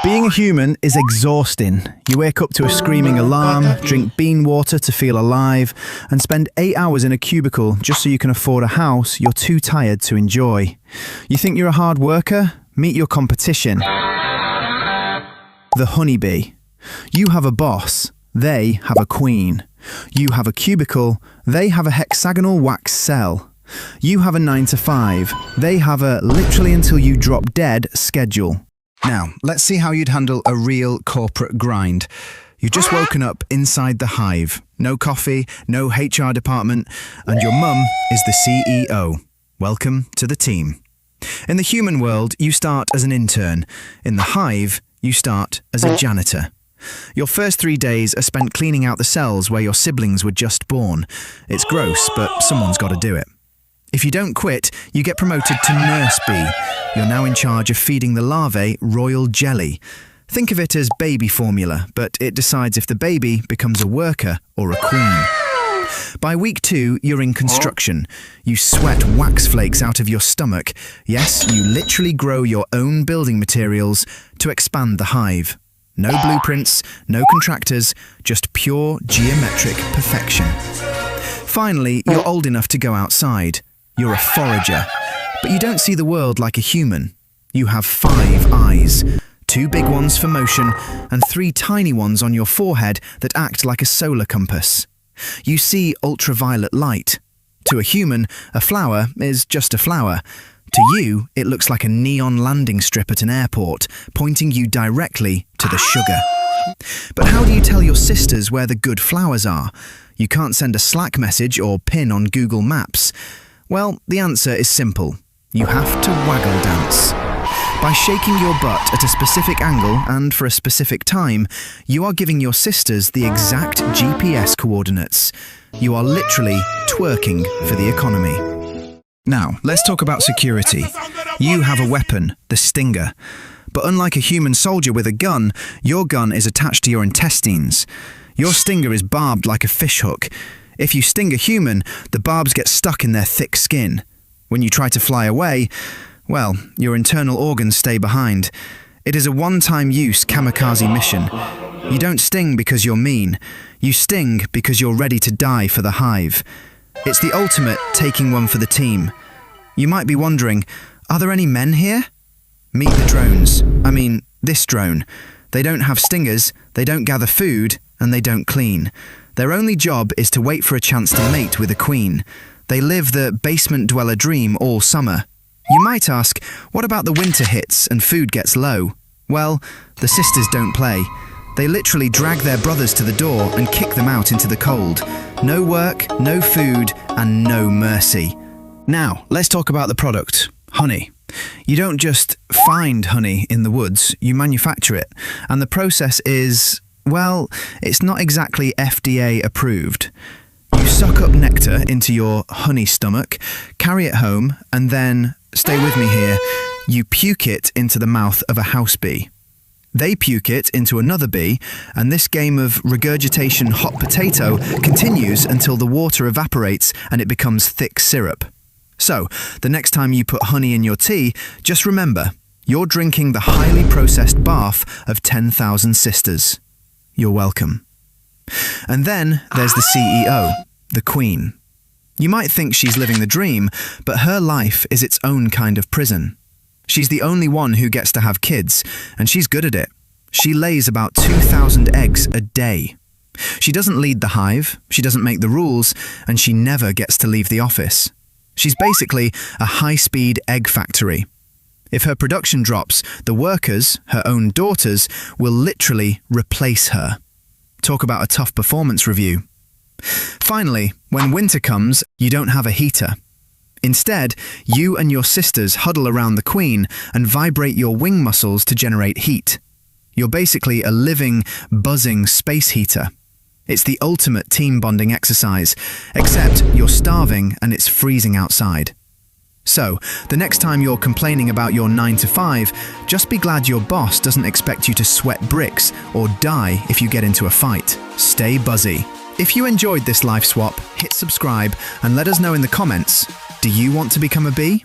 Being a human is exhausting. You wake up to a screaming alarm, drink bean water to feel alive, and spend 8 hours in a cubicle just so you can afford a house you're too tired to enjoy. You think you're a hard worker? Meet your competition. The honeybee. You have a boss. They have a queen. You have a cubicle. They have a hexagonal wax cell. You have a 9 to 5. They have a literally until you drop dead schedule. Now, let's see how you'd handle a real corporate grind. You've just woken up inside the Hive. No coffee, no HR department, and your mum is the CEO. Welcome to the team. In the human world, you start as an intern. In the Hive, you start as a janitor. Your first 3 days are spent cleaning out the cells where your siblings were just born. It's gross, but someone's got to do it. If you don't quit, you get promoted to nurse bee. You're now in charge of feeding the larvae royal jelly. Think of it as baby formula, but it decides if the baby becomes a worker or a queen. By week 2, you're in construction. You sweat wax flakes out of your stomach. Yes, you literally grow your own building materials to expand the Hive. No blueprints, no contractors, just pure geometric perfection. Finally, you're old enough to go outside. You're a forager, but you don't see the world like a human. You have 5 eyes, 2 big ones for motion and 3 tiny ones on your forehead that act like a solar compass. You see ultraviolet light. To a human, a flower is just a flower. To you, it looks like a neon landing strip at an airport, pointing you directly to the sugar. But how do you tell your sisters where the good flowers are? You can't send a Slack message or pin on Google Maps. Well, the answer is simple. You have to waggle dance. By shaking your butt at a specific angle and for a specific time, you are giving your sisters the exact GPS coordinates. You are literally twerking for the economy. Now, let's talk about security. You have a weapon, the stinger. But unlike a human soldier with a gun, your gun is attached to your intestines. Your stinger is barbed like a fishhook. If you sting a human, the barbs get stuck in their thick skin. When you try to fly away, well, your internal organs stay behind. It is a one-time use kamikaze mission. You don't sting because you're mean. You sting because you're ready to die for the Hive. It's the ultimate taking one for the team. You might be wondering, are there any men here? Meet the drones. I mean, this drone. They don't have stingers, they don't gather food, and they don't clean. Their only job is to wait for a chance to mate with a queen. They live the basement dweller dream all summer. You might ask, what about the winter hits and food gets low? Well, the sisters don't play. They literally drag their brothers to the door and kick them out into the cold. No work, no food, and no mercy. Now, let's talk about the product, honey. You don't just find honey in the woods, you manufacture it. And the process is, well, it's not exactly FDA approved. You suck up nectar into your honey stomach, carry it home, and then, stay with me here, you puke it into the mouth of a house bee. They puke it into another bee, and this game of regurgitation hot potato continues until the water evaporates and it becomes thick syrup. So, the next time you put honey in your tea, just remember, you're drinking the highly processed barf of 10,000 sisters. You're welcome. And then there's the CEO, the Queen. You might think she's living the dream, but her life is its own kind of prison. She's the only one who gets to have kids, and she's good at it. She lays about 2,000 eggs a day. She doesn't lead the Hive, she doesn't make the rules, and she never gets to leave the office. She's basically a high-speed egg factory. If her production drops, the workers, her own daughters, will literally replace her. Talk about a tough performance review. Finally, when winter comes, you don't have a heater. Instead, you and your sisters huddle around the queen and vibrate your wing muscles to generate heat. You're basically a living, buzzing space heater. It's the ultimate team bonding exercise, except you're starving and it's freezing outside. So, the next time you're complaining about your 9 to 5, just be glad your boss doesn't expect you to sweat bricks or die if you get into a fight. Stay buzzy. If you enjoyed this life swap, hit subscribe and let us know in the comments, do you want to become a bee?